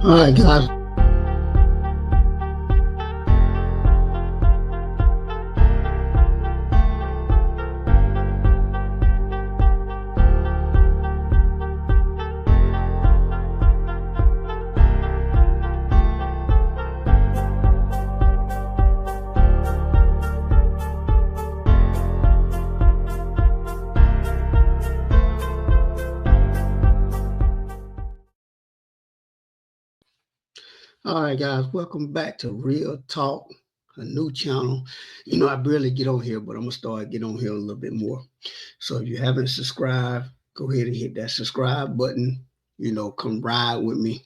All right, guys. All right, guys, welcome back to Real Talk, a new channel. You know, I barely get on here, but I'm gonna start getting on here a little bit more. So if you haven't subscribed, go ahead and hit that subscribe button. You know, come ride with me,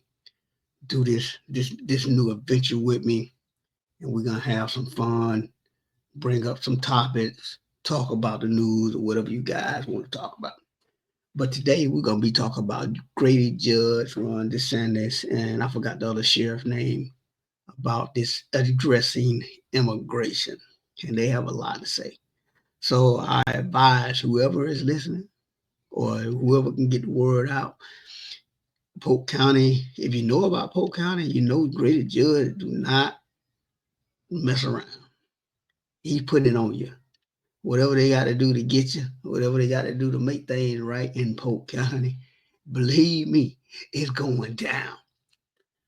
do this new adventure with me, and we're gonna have some fun, bring up some topics, talk about the news or whatever you guys want to talk about. But today we're gonna be talking about Grady, Judd, DeSantis, and I forgot the other sheriff name about this addressing immigration, and they have a lot to say. So I advise whoever is listening or whoever can get the word out, Polk County, if you know about Polk County, you know Grady Judd do not mess around. He put it on you. Whatever they got to do to get you, whatever they got to do to make things right in Polk County, believe me, it's going down.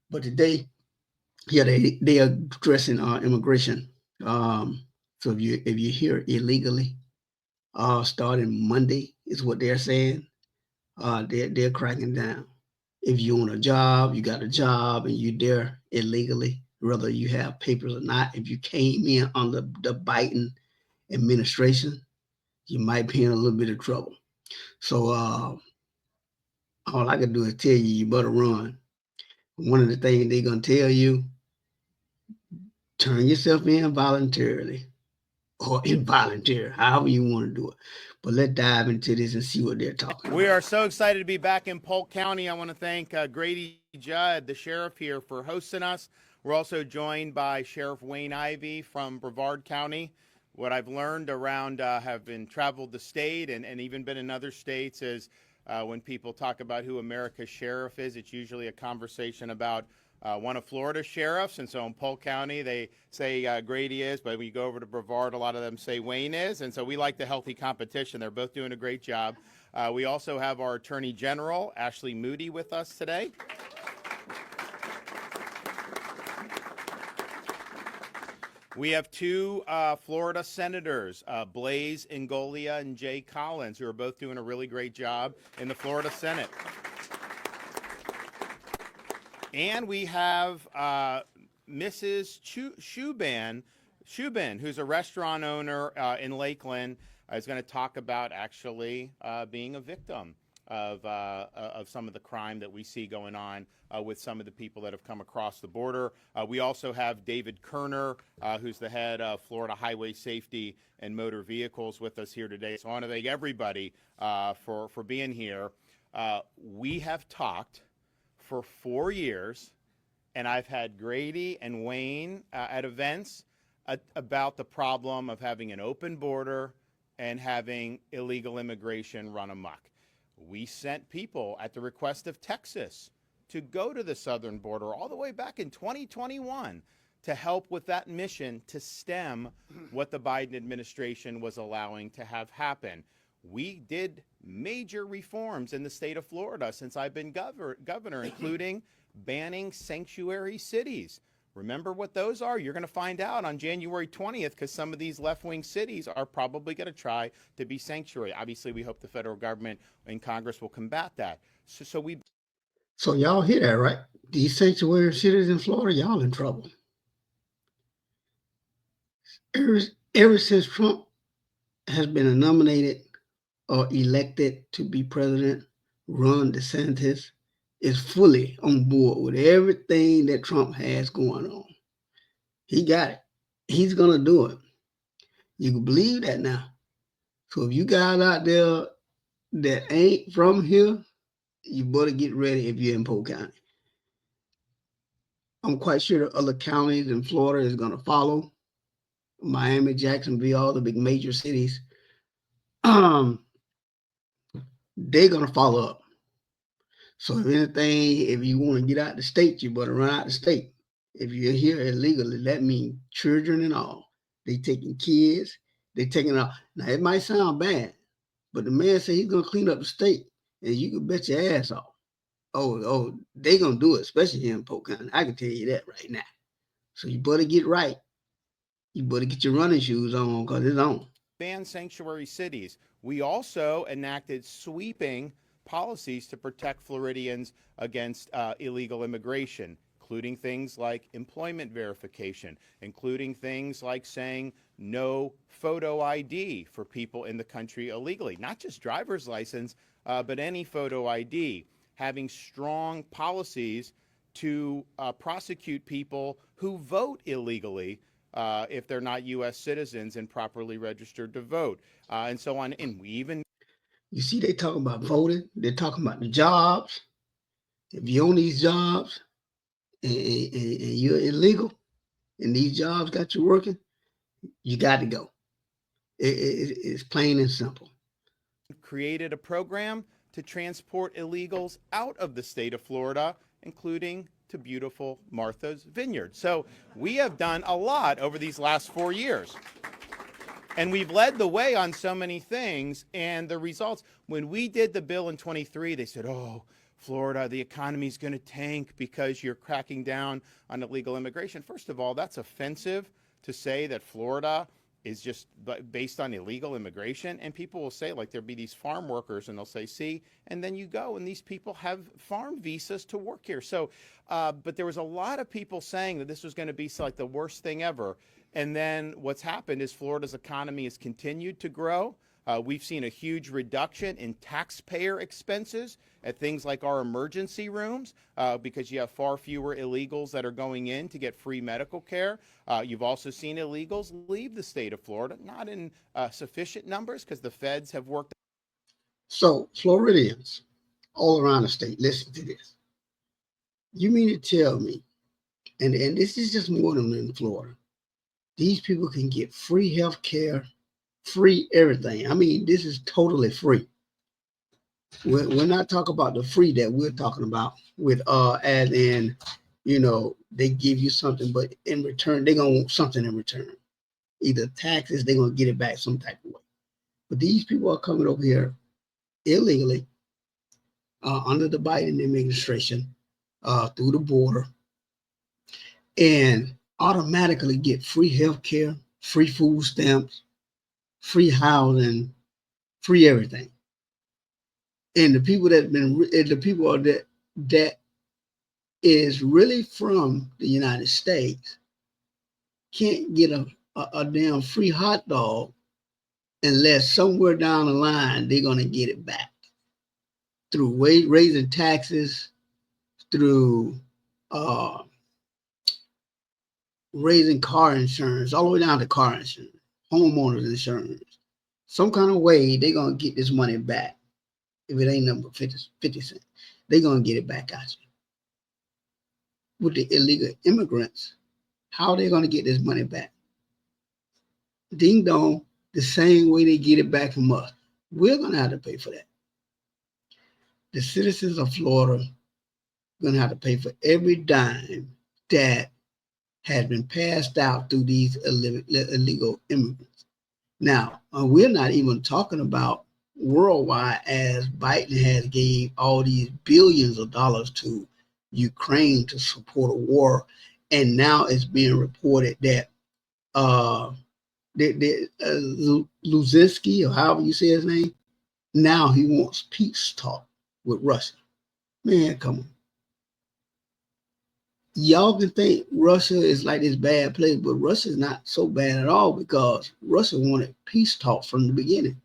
But today, yeah, they are addressing immigration. So if you're here illegally, starting Monday is what they're saying. They're cracking down. If you own a job, you got a job, and you're there illegally, whether you have papers or not. If you came in under the Biden administration, you might be in a little bit of trouble. So all I can do is tell you, you better run. One of the things they're gonna tell you, turn yourself in voluntarily or involuntary, however you want to do it. But let's dive into this and see what they're talking about. We are so excited to be back in Polk County. I want to thank Grady Judd, the sheriff here, for hosting us. We're also joined by Sheriff Wayne Ivey from Brevard County. What I've learned around having traveled the state and even been in other states is when people talk about who America's sheriff is, it's usually a conversation about one of Florida's sheriffs. And so in Polk County, they say Grady is, but when you go over to Brevard, a lot of them say Wayne is. And so we like the healthy competition. They're both doing a great job. We also have our Attorney General, Ashley Moody, with us today. We have two Florida senators, Blaise Ingoglia and Jay Collins, who are both doing a really great job in the Florida Senate. And we have Mrs. Shubin, who's a restaurant owner in Lakeland, is going to talk about actually being a victim of some of the crime that we see going on with some of the people that have come across the border. We also have David Kerner, who's the head of Florida Highway Safety and Motor Vehicles, with us here today. So I want to thank everybody for being here. We have talked for 4 years, and I've had Grady and Wayne at events about the problem of having an open border and having illegal immigration run amok. We sent people at the request of Texas to go to the southern border all the way back in 2021 to help with that mission to stem what the Biden administration was allowing to have happen. We did major reforms in the state of Florida since I've been governor, including banning sanctuary cities. Remember what those are? You're going to find out on January 20th, because some of these left-wing cities are probably going to try to be sanctuary. Obviously, we hope the federal government and Congress will combat that. So y'all hear that, right? These sanctuary cities in Florida, y'all in trouble. Ever since Trump has been nominated or elected to be president, Ron DeSantis is fully on board with everything that Trump has going on. He got it. He's going to do it. You can believe that now. So if you guys out there that ain't from here, you better get ready if you're in Polk County. I'm quite sure other counties in Florida is going to follow. Miami, Jacksonville, all the big major cities. They're going to follow up. So if anything, if you want to get out the state, you better run out the state. If you're here illegally, that means children and all. They taking kids, they taking out. Now it might sound bad, but the man said he's gonna clean up the state, and you can bet your ass off. Oh, they gonna do it, especially here in Polk County. I can tell you that right now. So you better get right. You better get your running shoes on because it's on. Ban sanctuary cities. We also enacted sweeping policies to protect Floridians against illegal immigration, including things like employment verification, including things like saying no photo ID for people in the country illegally, not just driver's license, but any photo ID, having strong policies to prosecute people who vote illegally if they're not U.S. citizens and properly registered to vote, and so on. And we even You see, they talking about voting. They're talking about the jobs. If you own these jobs and you're illegal, and these jobs got you working, you got to go. It's plain and simple. created a program to transport illegals out of the state of Florida, including to beautiful Martha's Vineyard. So we have done a lot over these last 4 years. And we've led the way on so many things. And the results, when we did the bill in 23, they said, oh, Florida, the economy's going to tank because you're cracking down on illegal immigration. First of all, that's offensive to say that Florida is just based on illegal immigration. And people will say, like, there'll be these farm workers and they'll say, see, and then you go and these people have farm visas to work here. So, but there was a lot of people saying that this was going to be like the worst thing ever. And then what's happened is Florida's economy has continued to grow. We've seen a huge reduction in taxpayer expenses at things like our emergency rooms because you have far fewer illegals that are going in to get free medical care. You've also seen illegals leave the state of Florida, not in sufficient numbers because the feds have worked. So Floridians all around the state, listen to this. You mean to tell me, and this is just more than in Florida, these people can get free health care, free everything. I mean, this is totally free. We're not talking about the free that we're talking about with as in, they give you something, but in return, they're gonna want something in return. Either taxes, they're gonna get it back some type of way. But these people are coming over here illegally under the Biden administration through the border and automatically get free health care, free food stamps, free housing, free everything. And the people that is really from the United States can't get a damn free hot dog unless somewhere down the line they're gonna get it back through raising taxes, through uh, raising car insurance, all the way down to car insurance, homeowners insurance. Some kind of way they're gonna get this money back. If it ain't number 50 cents, they're gonna get it back out you. With the illegal immigrants, how are they gonna get this money back? Ding dong, the same way they get it back from us. We're gonna have to pay for that. The citizens of Florida are gonna have to pay for every dime that has been passed out through these illegal immigrants. Now, we're not even talking about worldwide as Biden has gave all these billions of dollars to Ukraine to support a war, and now it's being reported that Luzinski, or however you say his name, now he wants peace talk with Russia. Man, come on. Y'all can think Russia is like this bad place, but Russia is not so bad at all because Russia wanted peace talk from the beginning.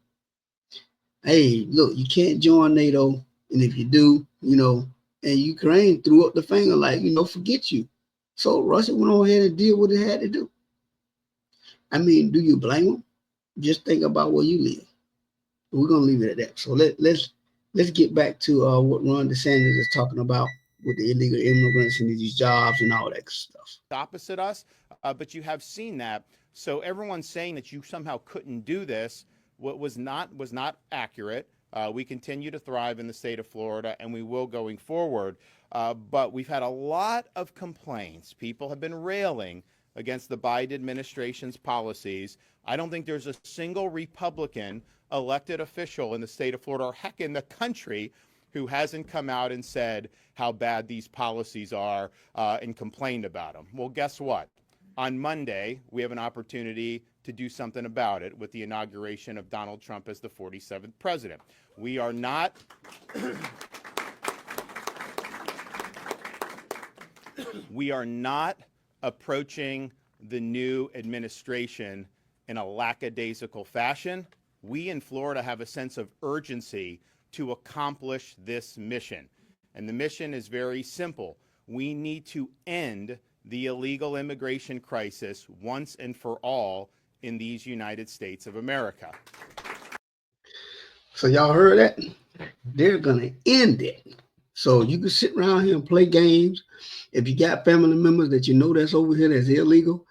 Hey, look, you can't join NATO, and if you do, and Ukraine threw up the finger like, forget you. So Russia went on ahead and did what it had to do. I mean, do you blame them? Just think about where you live. We're gonna leave it at that. So let's get back to what Ron DeSantis is talking about with the illegal immigrants and these jobs and all that stuff. Opposite us, but you have seen that. So everyone's saying that you somehow couldn't do this. What was not accurate. We continue to thrive in the state of Florida, and we will going forward. But we've had a lot of complaints. People have been railing against the Biden administration's policies. I don't think there's a single Republican elected official in the state of Florida, or heck, in the country, who hasn't come out and said how bad these policies are and complained about them. Well, guess what? On Monday, we have an opportunity to do something about it with the inauguration of Donald Trump as the 47th president. We are not approaching the new administration in a lackadaisical fashion. We in Florida have a sense of urgency to accomplish this mission. And the mission is very simple. We need to end the illegal immigration crisis once and for all in these United States of America. So y'all heard that? They're going to end it. So you can sit around here and play games. If you got family members that you know that's over here that's illegal,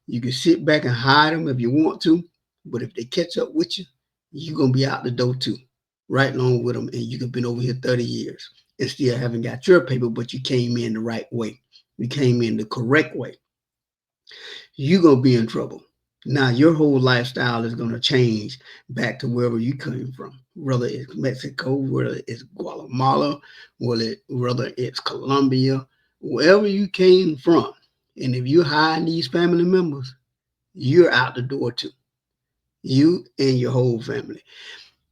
you can sit back and hide them if you want to. But if they catch up with you, you're going to be out the door too, right along with them. And you could have been over here 30 years and still haven't got your paper, but you came in the right way. You came in the correct way. You're going to be in trouble. Now, your whole lifestyle is going to change back to wherever you came from, whether it's Mexico, whether it's Guatemala, whether it's Colombia, wherever you came from. And if you're hiding these family members, you're out the door too. You and your whole family.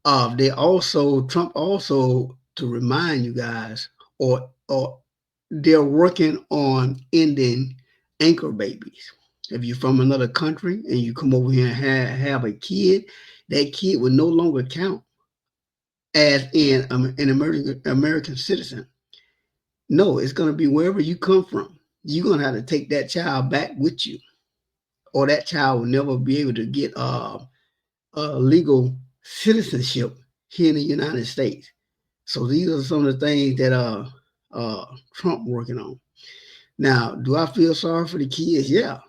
Trump also, to remind you guys, or they're working on ending anchor babies. If you're from another country and you come over here and have a kid, that kid will no longer count as an American citizen. No, it's going to be wherever you come from. You're going to have to take that child back with you, or that child will never be able to get legal citizenship here in the United States. So these are some of the things that Trump working on. Now, do I feel sorry for the kids? Yeah.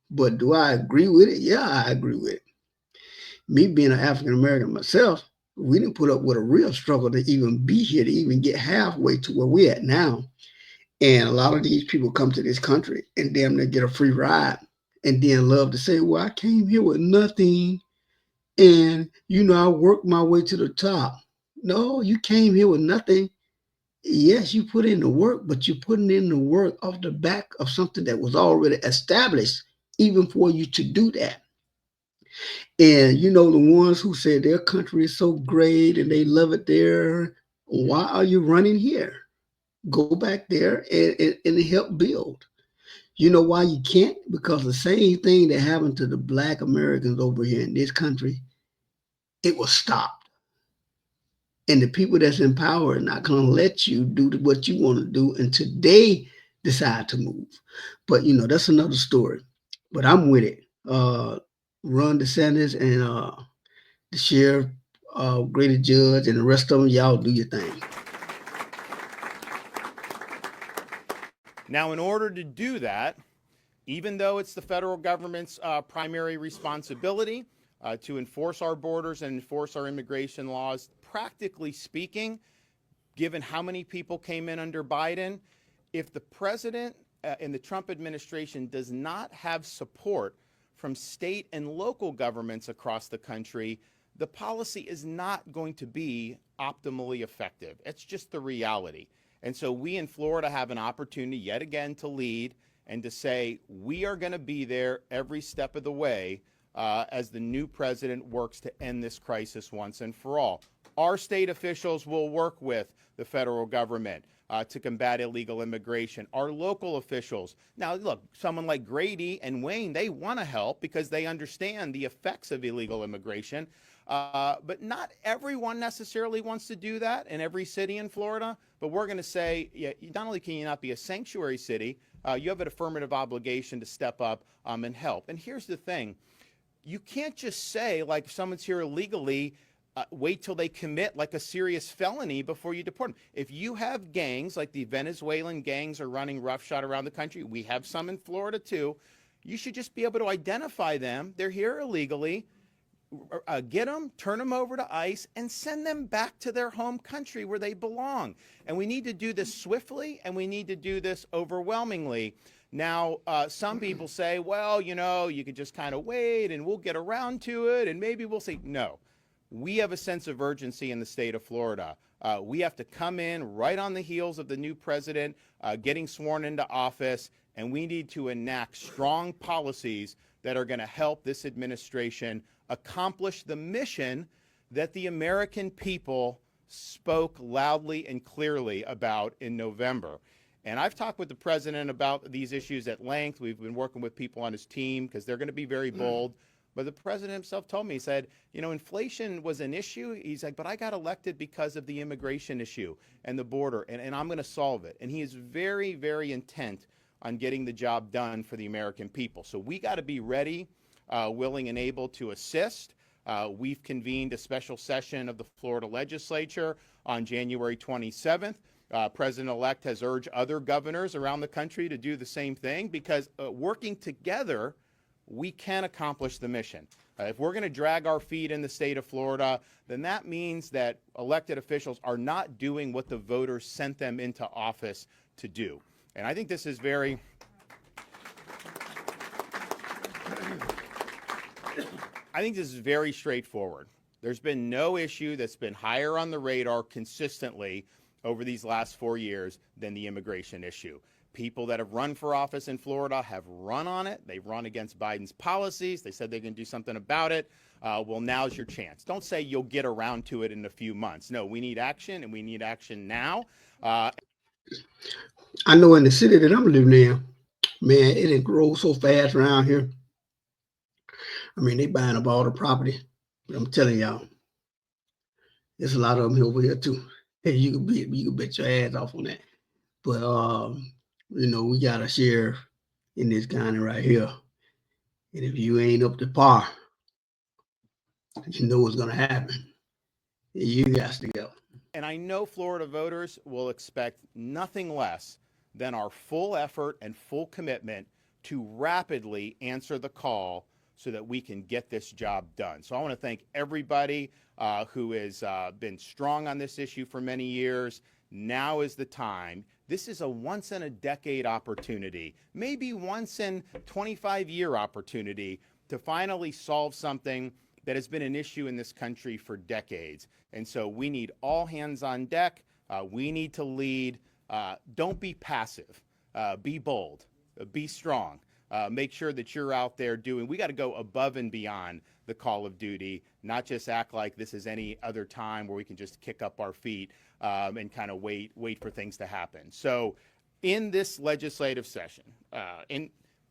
But do I agree with it? Yeah, I agree with it. Me being an African American myself, we didn't put up with a real struggle to even be here, to even get halfway to where we're at now. And a lot of these people come to this country and damn near get a free ride, and then love to say, well, I came here with nothing. And, I worked my way to the top. No, you came here with nothing. Yes, you put in the work, but you're putting in the work off the back of something that was already established, even for you to do that. And the ones who say their country is so great and they love it there, why are you running here? Go back there and help build. You know why you can't? Because the same thing that happened to the Black Americans over here in this country, it was stopped. And the people that's in power are not going to let you do what you want to do until they decide to move. But, that's another story. But I'm with it. Ron DeSantis and the sheriff, Grady, Judd, and the rest of them, y'all do your thing. Now, in order to do that, even though it's the federal government's primary responsibility to enforce our borders and enforce our immigration laws, practically speaking, given how many people came in under Biden, if the president and the Trump administration does not have support from state and local governments across the country, the policy is not going to be optimally effective. It's just the reality. And so we in Florida have an opportunity yet again to lead and to say we are going to be there every step of the way as the new president works to end this crisis once and for all. Our state officials will work with the federal government to combat illegal immigration. Our local officials. Now, look, someone like Grady and Wayne, they want to help because they understand the effects of illegal immigration. But not everyone necessarily wants to do that in every city in Florida. But we're going to say, not only can you not be a sanctuary city, you have an affirmative obligation to step up and help. And here's the thing. You can't just say, like, if someone's here illegally, wait till they commit like a serious felony before you deport them. If you have gangs, like the Venezuelan gangs are running roughshod around the country, we have some in Florida too, you should just be able to identify them. They're here illegally. get them, turn them over to ICE, and send them back to their home country where they belong. And we need to do this swiftly, and we need to do this overwhelmingly. Now, some people say, well, you could just kind of wait and we'll get around to it and maybe we'll see. No, we have a sense of urgency in the state of Florida. We have to come in right on the heels of the new president getting sworn into office, and we need to enact strong policies that are going to help this administration accomplish the mission that the American people spoke loudly and clearly about in November. And I've talked with the president about these issues at length. We've been working with people on his team because they're going to be very bold. But the president himself told me, he said, inflation was an issue. He's like, but I got elected because of the immigration issue and the border, and I'm going to solve it. And he is very, very intent on getting the job done for the American people. So we got to be ready, willing and able to assist. We've convened a special session of the Florida legislature on January 27th. President-elect has urged other governors around the country to do the same thing because working together, we can accomplish the mission. If we're going to drag our feet in the state of Florida, then that means that elected officials are not doing what the voters sent them into office to do. And I think this is very straightforward. There's been no issue that's been higher on the radar consistently over these last 4 years than the immigration issue. People that have run for office in Florida have run on it. They've run against Biden's policies. They said they can do something about it. Well, now's your chance. Don't say you'll get around to it in a few months. No, we need action, and we need action now. I know in the city that I'm living in, man, it didn't grow so fast around here. I mean, they buying up all the property. But I'm telling y'all, there's a lot of them over here too. Hey, you can bet your ass off on that. But we got a sheriff in this county right here. And if you ain't up to par, you know what's gonna happen. You got to go. And I know Florida voters will expect nothing less than our full effort and full commitment to rapidly answer the call so that we can get this job done. So I want to thank everybody who has been strong on this issue for many years. Now is the time. This is a once-in-a-decade opportunity, maybe once-in-25-year opportunity to finally solve something that has been an issue in this country for decades. And so we need all hands on deck. We need to lead. Don't be passive. Be bold. Be strong. Make sure that you're out there we got to go above and beyond the call of duty, not just act like this is any other time where we can just kick up our feet and kind of wait for things to happen. So in this legislative session,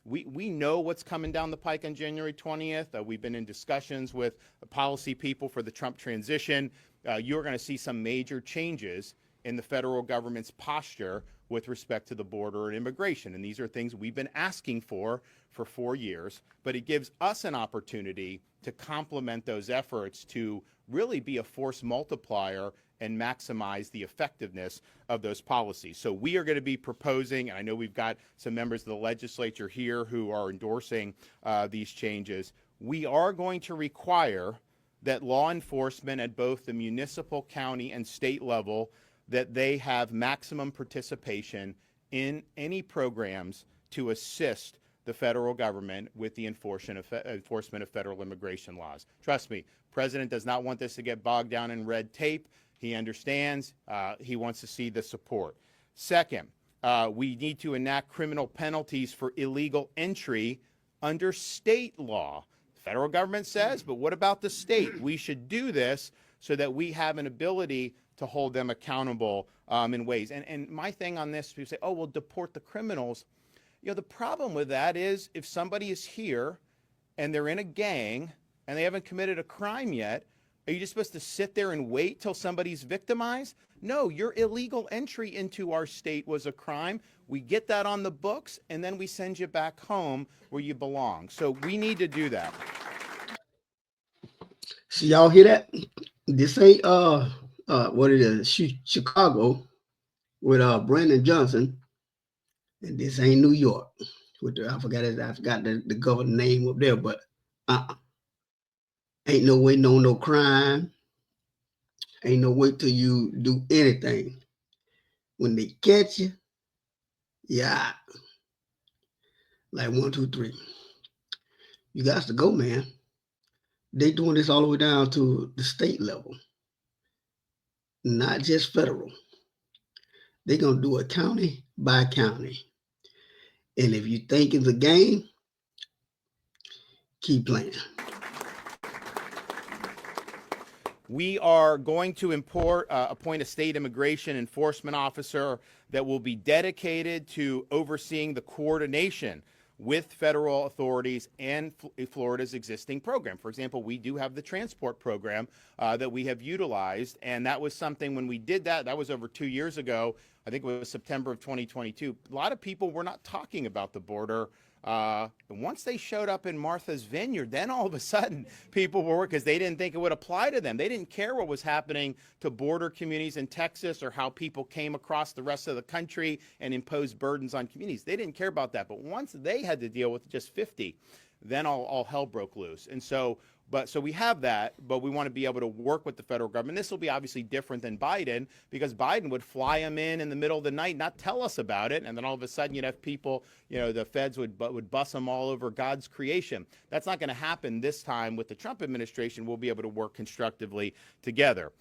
we know what's coming down the pike on January 20th. We've been in discussions with policy people for the Trump transition. You're going to see some major changes in the federal government's posture with respect to the border and immigration. And these are things we've been asking for 4 years, but it gives us an opportunity to complement those efforts to really be a force multiplier and maximize the effectiveness of those policies. So we are going to be proposing, and I know we've got some members of the legislature here who are endorsing these changes. We are going to require that law enforcement at both the municipal, county, and state level that they have maximum participation in any programs to assist the federal government with the enforcement of federal immigration laws. Trust me, President does not want this to get bogged down in red tape. He understands. He wants to see the support. Second, we need to enact criminal penalties for illegal entry under state law. The federal government says, but what about the state? We should do this so that we have an ability to hold them accountable in ways. And my thing on this, people say, oh, we'll deport the criminals. The problem with that is if somebody is here and they're in a gang and they haven't committed a crime yet, are you just supposed to sit there and wait till somebody's victimized? No, your illegal entry into our state was a crime. We get that on the books, and then we send you back home where you belong. So we need to do that. So y'all hear that? This ain't what it is, Chicago with Brandon Johnson, and this ain't New York. With I forgot the governor name up there, but Ain't no waiting on no crime. Ain't no wait till you do anything. When they catch you, yeah, like 1, 2, 3. You got to go, man. They doing this all the way down to the state level, not just federal. They're gonna do it county by county. And if you think it's a game, keep playing. We are going to appoint a state immigration enforcement officer that will be dedicated to overseeing the coordination with federal authorities and Florida's existing program. For example, we do have the transport program that we have utilized, and that was something when we did that was over 2 years ago. I think it was September of 2022. A lot of people were not talking about the border. And once they showed up in Martha's Vineyard, then all of a sudden people were, because they didn't think it would apply to them. They didn't care what was happening to border communities in Texas or how people came across the rest of the country and imposed burdens on communities. They didn't care about that. But once they had to deal with just 50, then all hell broke loose. And so we have that, but we want to be able to work with the federal government. This will be obviously different than Biden, because Biden would fly them in the middle of the night, not tell us about it, and then all of a sudden you'd have people, the feds would bust them all over God's creation. That's not going to happen this time with the Trump administration. We'll be able to work constructively together.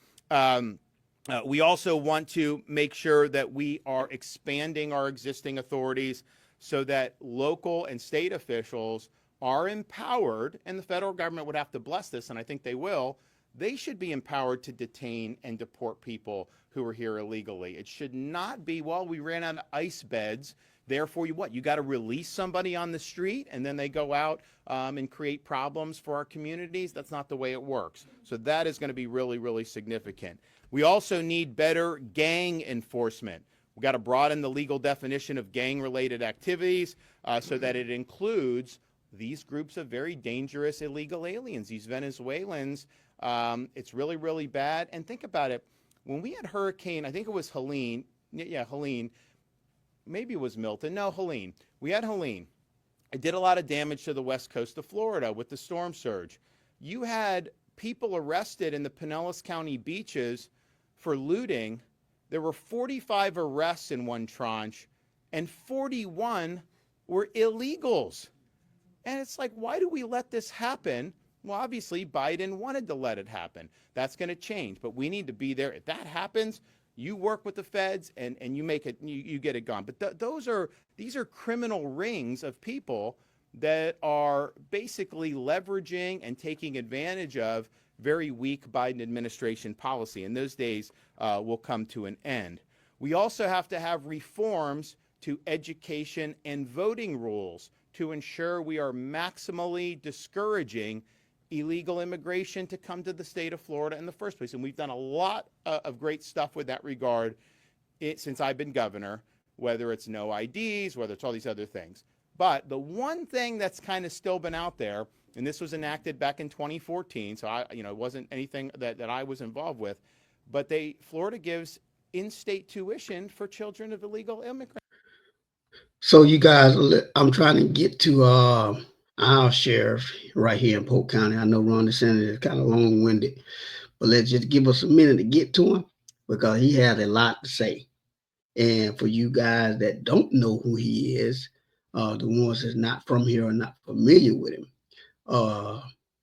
We also want to make sure that we are expanding our existing authorities so that local and state officials are empowered, and the federal government would have to bless this, and I think they will. They should be empowered to detain and deport people who are here illegally. It should not be, well, we ran out of ice beds, therefore you got to release somebody on the street and then they go out and create problems for our communities. That's not the way it works. So that is going to be really, really significant. We also need better gang enforcement. We've got to broaden the legal definition of gang-related activities so that it includes these groups of very dangerous illegal aliens, these Venezuelans. It's really, really bad. And think about it. When we had Hurricane, I think it was Helene. Yeah, Helene. Maybe it was Milton. No, Helene. We had Helene. It did a lot of damage to the west coast of Florida with the storm surge. You had people arrested in the Pinellas County beaches for looting. There were 45 arrests in one tranche, and 41 were illegals. And it's like, why do we let this happen? Well, obviously, Biden wanted to let it happen. That's going to change, but we need to be there. If that happens, you work with the feds and you make it, you get it gone. But these are criminal rings of people that are basically leveraging and taking advantage of very weak Biden administration policy. And those days will come to an end. We also have to have reforms to education and voting rules to ensure we are maximally discouraging illegal immigration to come to the state of Florida in the first place. And we've done a lot of great stuff with that regard since I've been governor, whether it's no IDs, whether it's all these other things. But the one thing that's kind of still been out there, and this was enacted back in 2014, so it wasn't anything that I was involved with, but Florida gives in-state tuition for children of illegal immigrants. So you guys, I'm trying to get to our sheriff right here in Polk County. I know Ron DeSantis is kind of long-winded, but let's just give us a minute to get to him because he has a lot to say. And for you guys that don't know who he is, the ones that's not from here or not familiar with him,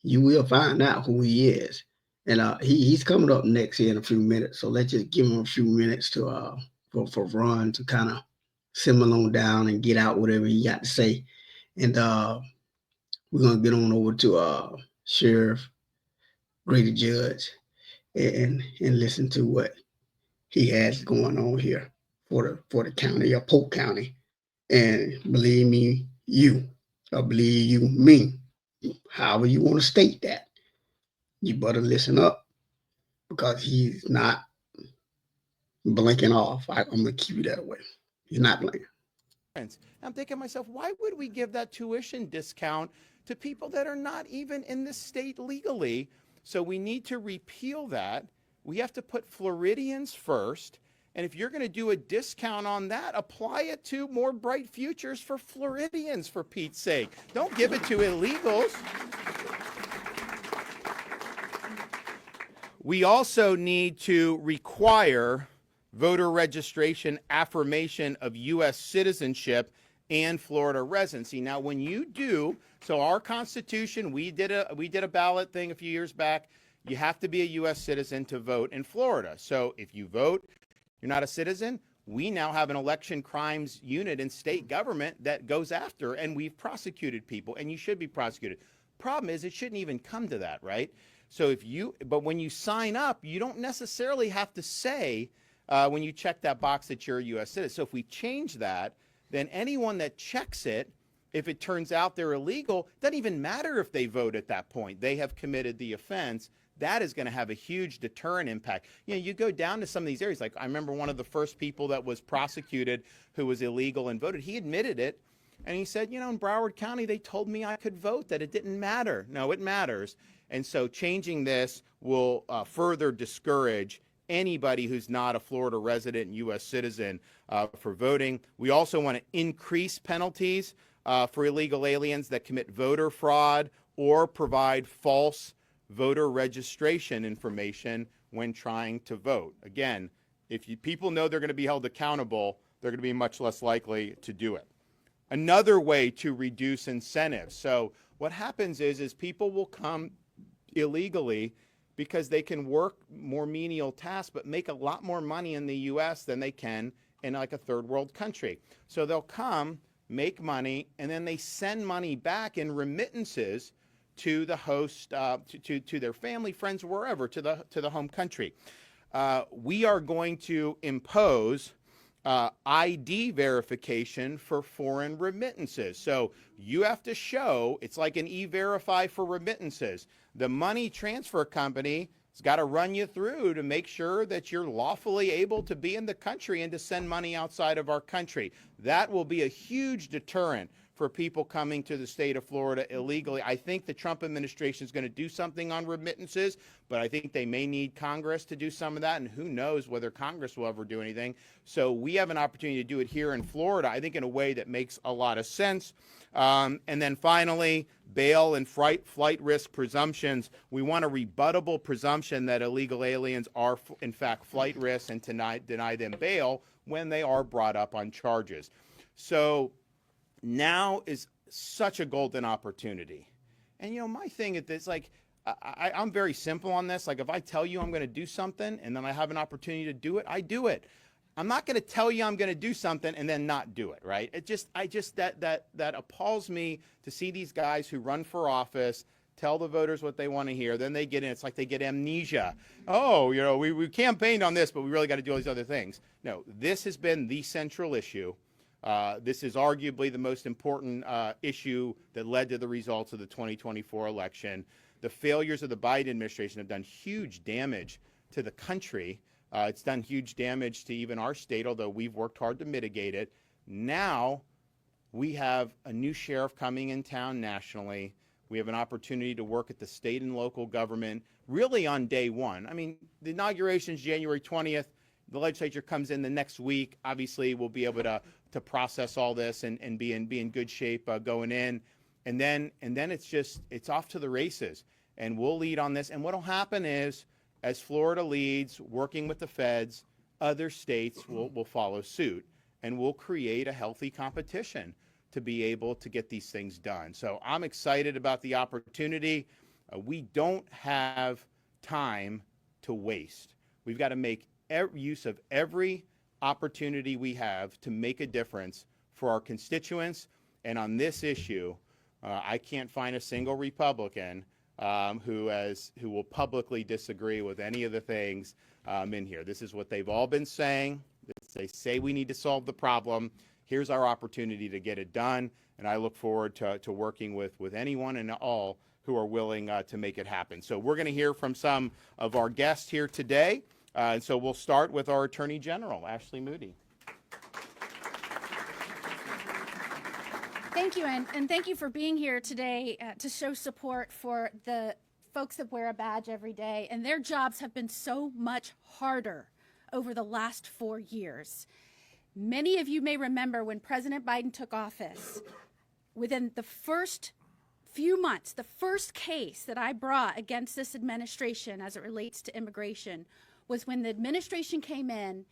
you will find out who he is. And he's coming up next here in a few minutes. So let's just give him a few minutes to for Ron to kind of simmer on down and get out whatever he got to say. And we're gonna get on over to Sheriff Grady Judd and listen to what he has going on here for the county of Polk County. And believe me, me, however you want to state that, you better listen up because he's not blinking off. I'm gonna keep you that way. He's not blinking. I'm thinking to myself, why would we give that tuition discount to people that are not even in this state legally? So we need to repeal that. We have to put Floridians first. And if you're going to do a discount on that, apply it to more bright futures for Floridians, for Pete's sake. Don't give it to illegals. We also need to require voter registration affirmation of U.S. citizenship and Florida residency. Now, when you do, so our Constitution, we did a ballot thing a few years back. You have to be a U.S. citizen to vote in Florida. So if you vote, you're not a citizen. We now have an election crimes unit in state government that goes after, and we've prosecuted people, and you should be prosecuted. Problem is, it shouldn't even come to that, right? So but when you sign up, you don't necessarily have to say when you check that box that you're a U.S. citizen. So if we change that, then anyone that checks it, if it turns out they're illegal, it doesn't even matter if they vote at that point. They have committed the offense. That is going to have a huge deterrent impact. You know, you go down to some of these areas. Like I remember one of the first people that was prosecuted who was illegal and voted. He admitted it. And he said, you know, in Broward County, they told me I could vote, that it didn't matter. No, it matters. And so changing this will further discourage anybody who's not a Florida resident and U.S. citizen for voting. We also want to increase penalties for illegal aliens that commit voter fraud or provide false voter registration information when trying to vote. Again, if people know they're going to be held accountable, they're going to be much less likely to do it. Another way to reduce incentives. So what happens is people will come illegally because they can work more menial tasks but make a lot more money in the U.S. than they can in like a third world country. So they'll come, make money, and then they send money back in remittances to the host, to their family, friends, wherever, to the home country. We are going to impose ID verification for foreign remittances. So you have to show, it's like an e-verify for remittances. The money transfer company has got to run you through to make sure that you're lawfully able to be in the country and to send money outside of our country. That will be a huge deterrent for people coming to the state of Florida illegally. I think the Trump administration is going to do something on remittances, but I think they may need Congress to do some of that, and who knows whether Congress will ever do anything. So we have an opportunity to do it here in Florida, I think in a way that makes a lot of sense. And then finally, bail and flight risk presumptions. We want a rebuttable presumption that illegal aliens are in fact flight risks and to deny them bail when they are brought up on charges. So now is such a golden opportunity. And, you know, my thing is this, like, I'm very simple on this. Like, if I tell you I'm going to do something and then I have an opportunity to do it, I do it. I'm not going to tell you I'm going to do something and then not do it, right? That appalls me to see these guys who run for office, tell the voters what they want to hear, then they get in. It's like they get amnesia. Oh, you know, we campaigned on this, but we really got to do all these other things. No, this has been the central issue. This is arguably the most important issue that led to the results of the 2024 election. The failures of the Biden administration have done huge damage to the country. It's done huge damage to even our state, although we've worked hard to mitigate it. Now we have a new sheriff coming in town nationally. We have an opportunity to work at the state and local government really on day one. I mean, the inauguration is January 20th. The legislature comes in the next week. Obviously, we'll be able to process all this and be in good shape going in. And then it's off to the races. And we'll lead on this. And what will happen is, as Florida leads, working with the feds, other states will follow suit. And we'll create a healthy competition to be able to get these things done. So I'm excited about the opportunity. We don't have time to waste. We've got to make use of every opportunity we have to make a difference for our constituents. And on this issue, I can't find a single Republican who will publicly disagree with any of the things in here. This is what they've all been saying. They say we need to solve the problem. Here's our opportunity to get it done. And I look forward to working with anyone and all who are willing to make it happen. So we're going to hear from some of our guests here today. And so we'll start with our Attorney General, Ashley Moody. Thank you, and thank you for being here today to show support for the folks that wear a badge every day. And their jobs have been so much harder over the last 4 years. Many of you may remember when President Biden took office, within the first few months, the first case that I brought against this administration as it relates to immigration was when the administration came in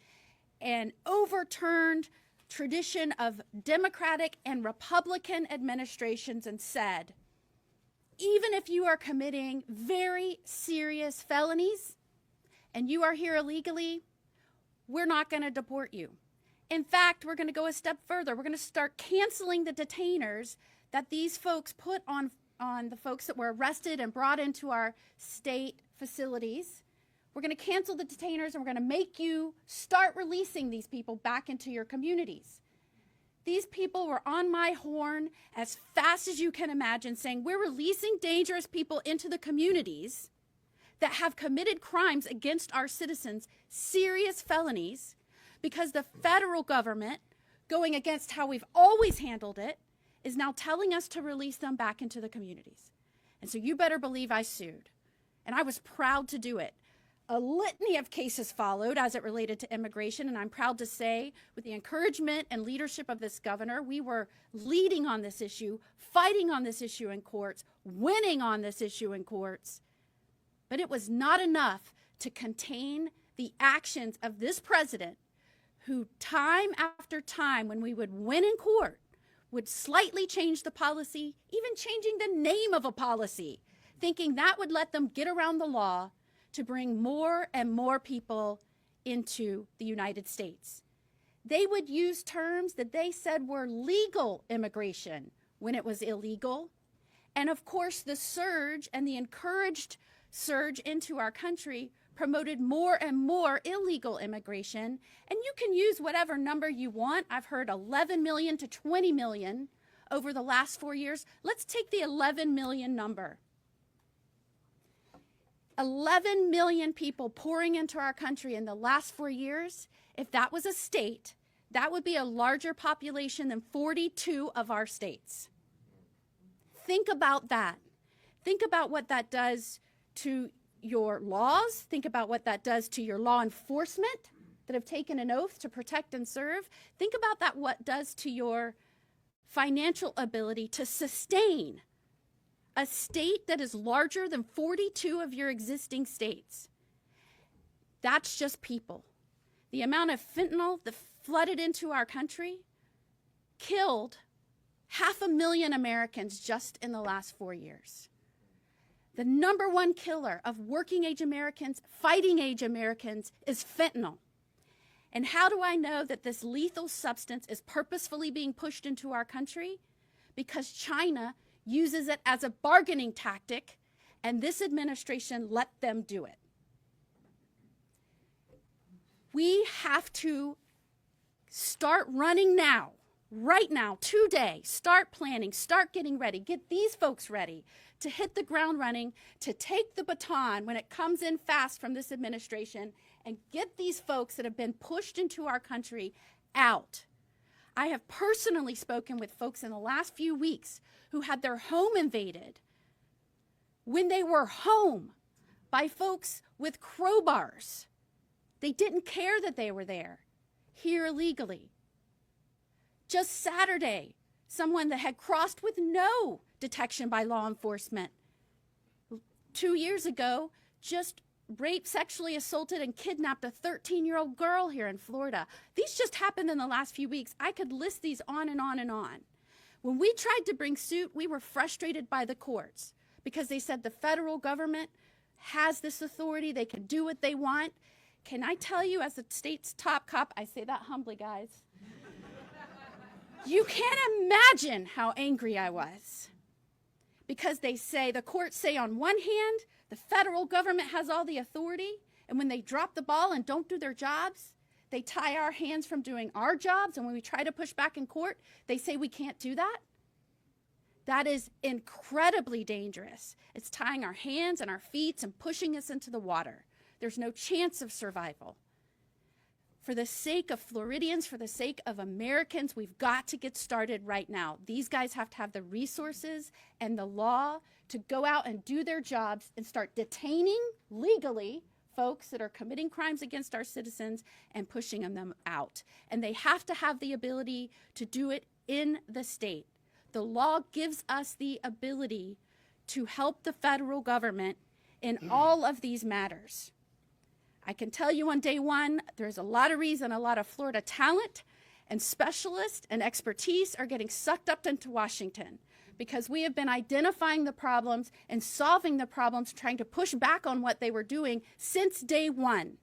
and overturned tradition of Democratic and Republican administrations and said, even if you are committing very serious felonies and you are here illegally, we're not going to deport you. In fact, we're going to go a step further. We're going to start canceling the detainers that these folks put on the folks that were arrested and brought into our state facilities. We're going to cancel the detainers, and we're going to make you start releasing these people back into your communities. These people were on my horn as fast as you can imagine, saying we're releasing dangerous people into the communities that have committed crimes against our citizens, serious felonies, because the federal government, going against how we've always handled it, is now telling us to release them back into the communities. And so you better believe I sued. And I was proud to do it. A litany of cases followed as it related to immigration, and I'm proud to say, with the encouragement and leadership of this governor, we were leading on this issue, fighting on this issue in courts, winning on this issue in courts. But it was not enough to contain the actions of this president, who time after time, when we would win in court, would slightly change the policy, even changing the name of a policy, thinking that would let them get around the law to bring more and more people into the United States. They would use terms that they said were legal immigration when it was illegal. And of course, the surge and the encouraged surge into our country promoted more and more illegal immigration. And you can use whatever number you want. I've heard 11 million to 20 million over the last 4 years. Let's take the 11 million number. 11 million people pouring into our country in the last 4 years. If that was a state, that would be a larger population than 42 of our states. Think about that. Think about what that does to your laws. Think about what that does to your law enforcement that have taken an oath to protect and serve. Think about that, what does to your financial ability to sustain a state that is larger than 42 of your existing states. That's just people. The amount of fentanyl that flooded into our country killed 500,000 Americans just in the last 4 years. The number one killer of working age Americans, fighting age Americans, is fentanyl. And how do I know that this lethal substance is purposefully being pushed into our country? Because China uses it as a bargaining tactic, and this administration let them do it. We have to start running now, right now, today. Start planning, start getting ready, get these folks ready to hit the ground running, to take the baton when it comes in fast from this administration and get these folks that have been pushed into our country out. I have personally spoken with folks in the last few weeks who had their home invaded when they were home by folks with crowbars. They didn't care that they were there, here illegally. Just Saturday, someone that had crossed with no detection by law enforcement 2 years ago just raped, sexually assaulted, and kidnapped a 13-year-old girl here in Florida. These just happened in the last few weeks. I could list these on and on and on. When we tried to bring suit, we were frustrated by the courts because they said the federal government has this authority. They can do what they want. Can I tell you, as the state's top cop, I say that humbly, guys, you can't imagine how angry I was. Because they say, the courts say on one hand, the federal government has all the authority, and when they drop the ball and don't do their jobs, they tie our hands from doing our jobs, and when we try to push back in court, they say we can't do that. That is incredibly dangerous. It's tying our hands and our feet and pushing us into the water. There's no chance of survival. For the sake of Floridians, for the sake of Americans, we've got to get started right now. These guys have to have the resources and the law to go out and do their jobs and start detaining legally folks that are committing crimes against our citizens and pushing them out. And they have to have the ability to do it in the state. The law gives us the ability to help the federal government in all of these matters. I can tell you on day one, there's a lot of reason a lot of Florida talent and specialists and expertise are getting sucked up into Washington, because we have been identifying the problems and solving the problems, trying to push back on what they were doing since day one.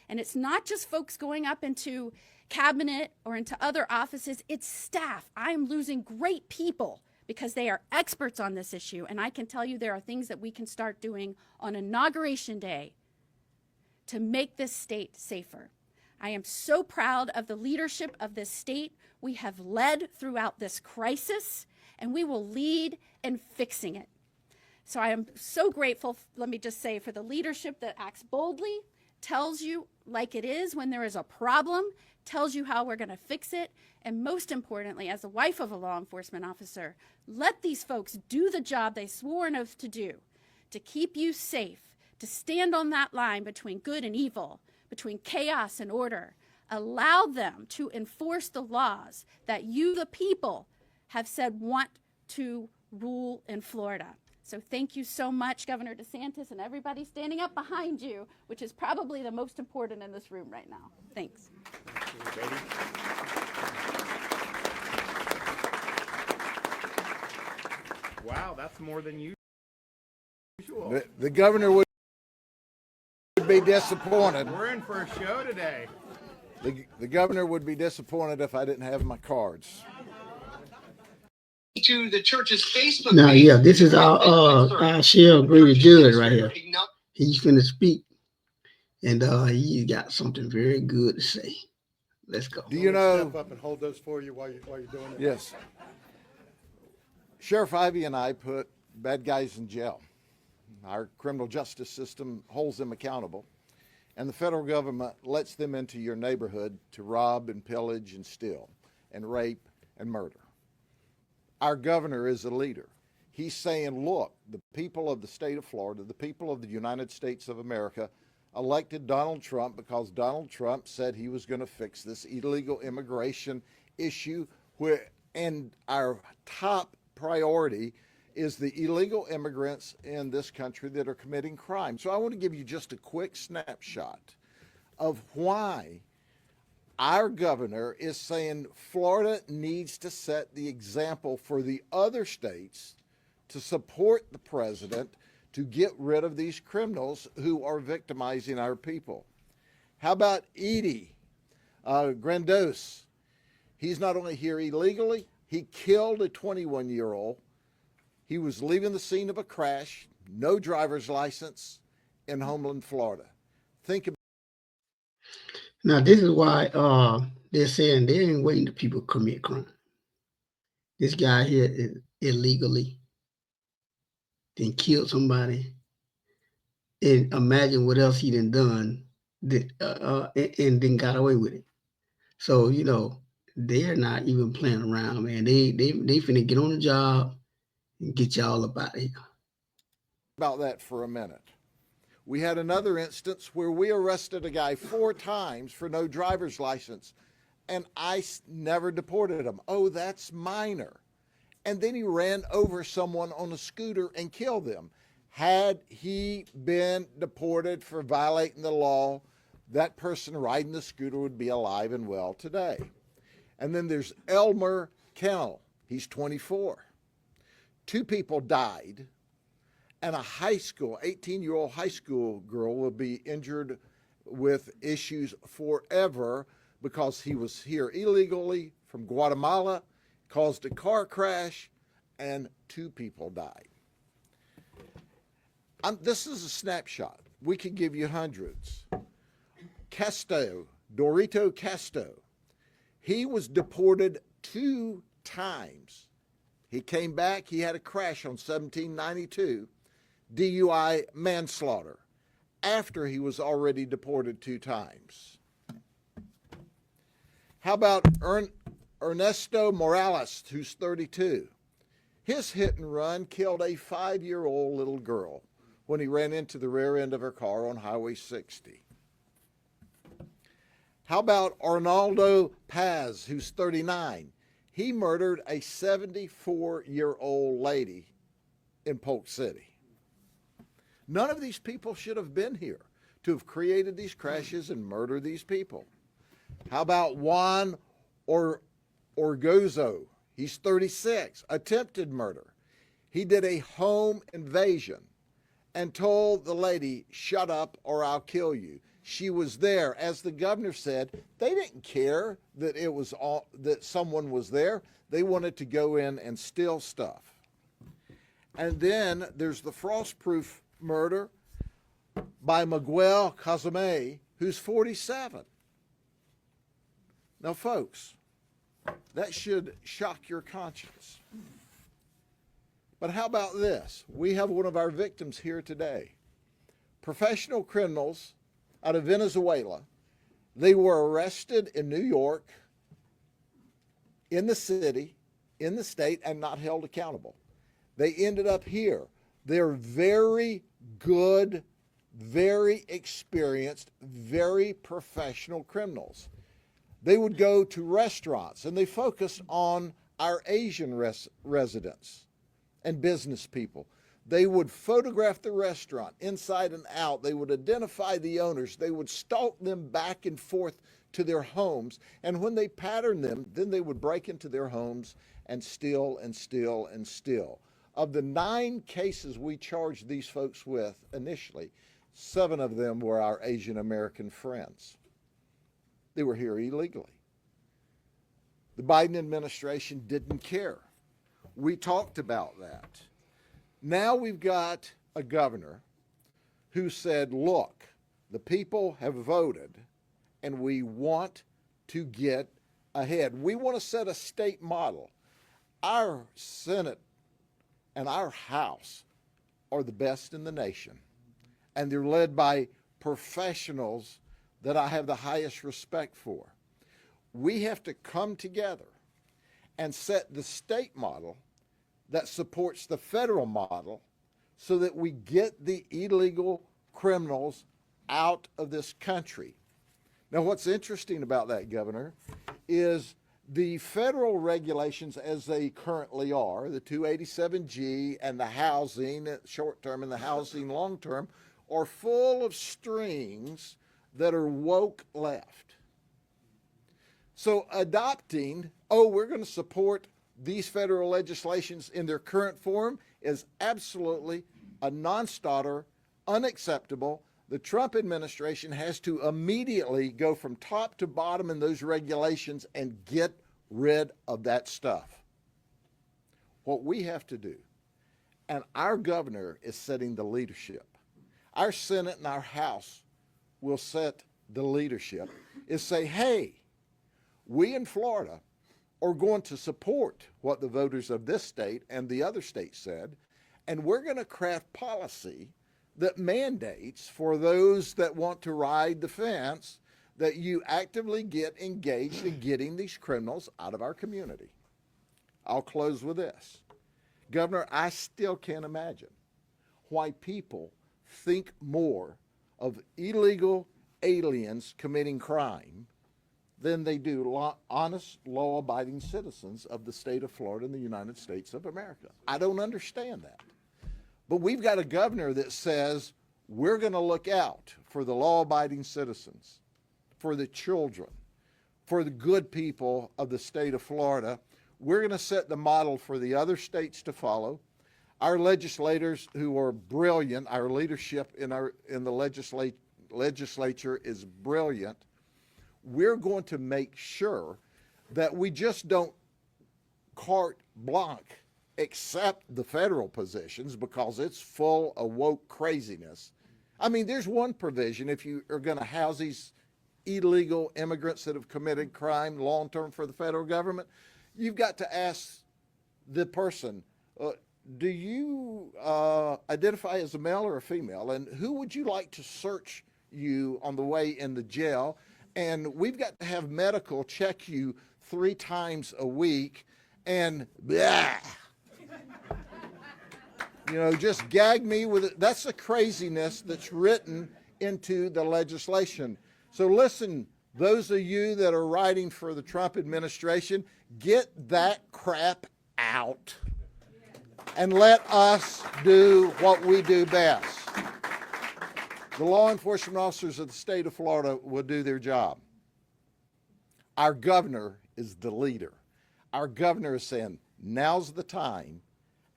And it's not just folks going up into cabinet or into other offices, it's staff. I'm losing great people because they are experts on this issue. And I can tell you there are things that we can start doing on Inauguration Day to make this state safer. I am so proud of the leadership of this state. We have led throughout this crisis, and we will lead in fixing it. So I am so grateful, let me just say, for the leadership that acts boldly, tells you like it is when there is a problem, tells you how we're going to fix it, and most importantly, as the wife of a law enforcement officer, let these folks do the job they swore an oath to do, to keep you safe, to stand on that line between good and evil, between chaos and order. Allow them to enforce the laws that you, the people, have said want to rule in Florida. So thank you so much, Governor DeSantis, and everybody standing up behind you, which is probably the most important in this room right now. Thanks. Grady? Wow, that's more than usual. The governor would be disappointed. We're in for a show today. The governor would be disappointed if I didn't have my cards. To the church's Facebook Now, page. yeah, this is our share of Grady Judd right here. He's finna speak, and he got something very good to say. Let's go. Do you know? Step up and hold those for you while you're doing it. Yes. Sheriff Ivey and I put bad guys in jail. Our criminal justice system holds them accountable, and the federal government lets them into your neighborhood to rob and pillage and steal and rape and murder. Our governor is a leader. He's saying, look, the people of the state of Florida, the people of the United States of America elected Donald Trump because Donald Trump said he was going to fix this illegal immigration issue, and our top priority is the illegal immigrants in this country that are committing crime. So I want to give you just a quick snapshot of why our governor is saying Florida needs to set the example for the other states to support the president to get rid of these criminals who are victimizing our people. How about Edie Grandos? He's not only here illegally, he killed a 21-year-old. He was leaving the scene of a crash, no driver's license, in Homeland, Florida. Think about. Now, this is why they're saying they ain't waiting till people commit crime. This guy here is illegally then killed somebody, and imagine what else he done and then got away with it. So, you know, they're not even playing around, man. They finna get on the job and get y'all up out of here. About that for a minute. We had another instance where we arrested a guy 4 times for no driver's license, and ICE never deported him. Oh, that's minor. And then he ran over someone on a scooter and killed them. Had he been deported for violating the law, that person riding the scooter would be alive and well today. And then there's Elmer Kennel. He's 24. 2 people died. And a 18-year-old high school girl will be injured with issues forever because he was here illegally from Guatemala, caused a car crash, and 2 people died. This is a snapshot. We could give you hundreds. Dorito Casto, he was deported 2 times. He came back, he had a crash on 1792. DUI manslaughter after he was already deported 2 times. How about Ernesto Morales, who's 32? His hit and run killed a 5-year-old little girl when he ran into the rear end of her car on Highway 60. How about Arnaldo Paz, who's 39? He murdered a 74-year-old lady in Polk City. None of these people should have been here to have created these crashes and murdered these people. How about Juan Orgozo? He's 36, attempted murder. He did a home invasion and told the lady, "Shut up or I'll kill you." She was there. As the governor said, they didn't care that that someone was there. They wanted to go in and steal stuff. And then there's the Frostproof murder by Miguel Cazame, who's 47. Now, folks, that should shock your conscience. But how about this? We have one of our victims here today. Professional criminals out of Venezuela. They were arrested in New York, in the city, in the state, and not held accountable. They ended up here. They're very good, very experienced, very professional criminals. They would go to restaurants, and they focused on our Asian residents and business people. They would photograph the restaurant inside and out. They would identify the owners. They would stalk them back and forth to their homes. And when they patterned them, then they would break into their homes and steal and steal and steal. Of the 9 cases we charged these folks with initially, 7 of them were our Asian American friends. They were here illegally. The Biden administration didn't care. We talked about that. Now we've got a governor who said, look, the people have voted and we want to get ahead. We want to set a state model. Our Senate and our House are the best in the nation, and they're led by professionals that I have the highest respect for. We have to come together and set the state model that supports the federal model so that we get the illegal criminals out of this country. Now, what's interesting about that, Governor, is the federal regulations as they currently are, the 287G and the housing short-term and the housing long-term, are full of strings that are woke left. So adopting, we're going to support these federal legislations in their current form is absolutely a non-starter, unacceptable. The Trump administration has to immediately go from top to bottom in those regulations and get rid of that stuff. What we have to do, and our governor is setting the leadership, our Senate and our House will set the leadership, is say, hey, we in Florida are going to support what the voters of this state and the other states said, and we're going to craft policy that mandates for those that want to ride the fence that you actively get engaged in getting these criminals out of our community. I'll close with this. Governor, I still can't imagine why people think more of illegal aliens committing crime than they do honest, law-abiding citizens of the state of Florida and the United States of America. I don't understand that. But we've got a governor that says we're going to look out for the law-abiding citizens, for the children, for the good people of the state of Florida. We're going to set the model for the other states to follow. Our legislators who are brilliant, our leadership in the legislature is brilliant. We're going to make sure that we just don't carte blanche accept the federal positions because it's full of woke craziness. I mean, there's one provision if you are going to house these illegal immigrants that have committed crime long-term for the federal government, you've got to ask the person, do you identify as a male or a female? And who would you like to search you on the way in the jail? And we've got to have medical check you 3 times a week and blah. You know, just gag me with it. That's the craziness that's written into the legislation. So listen, Those of you that are writing for the Trump administration, get that crap out and let us do what we do best. The law enforcement officers of the state of Florida will do their job. Our governor is the leader. Our governor is saying, now's the time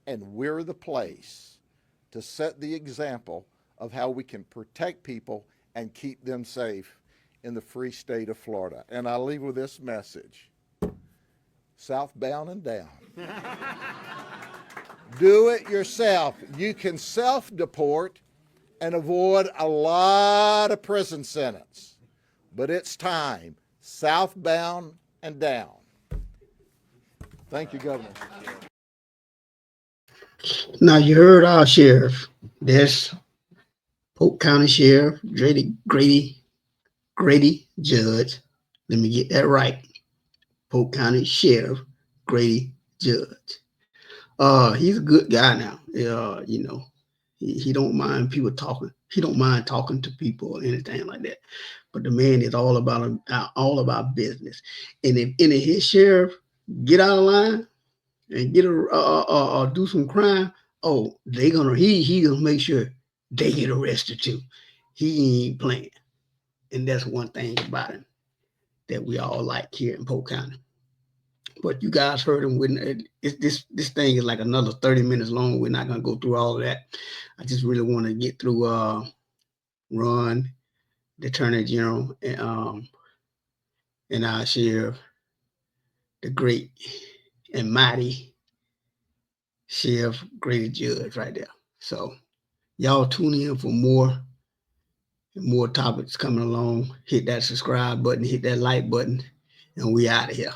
and we're the place to set the example of how we can protect people and keep them safe in the free state of Florida. And I leave with this message: southbound and down. Do it yourself. You can self-deport and avoid a lot of prison sentence. But it's time, southbound and down. Thank you, Governor. Now you heard our sheriff. There's Polk County Sheriff Grady Judd. Let me get that right. Polk County Sheriff Grady Judd. He's a good guy now. You know, he don't mind people talking. He don't mind talking to people or anything like that. But the man is all about business. And if any of his sheriff get out of line and get do some crime, he gonna make sure they get arrested too. He ain't playing. And that's one thing about him that we all like here in Polk County. But you guys heard him. This thing is like another 30 minutes long. We're not gonna go through all of that. I just really want to get through Ron, the Attorney General, and our sheriff, the great and mighty Sheriff Grady Judd right there. So y'all tune in for more topics coming along. Hit that subscribe button, hit that like button, and we out of here.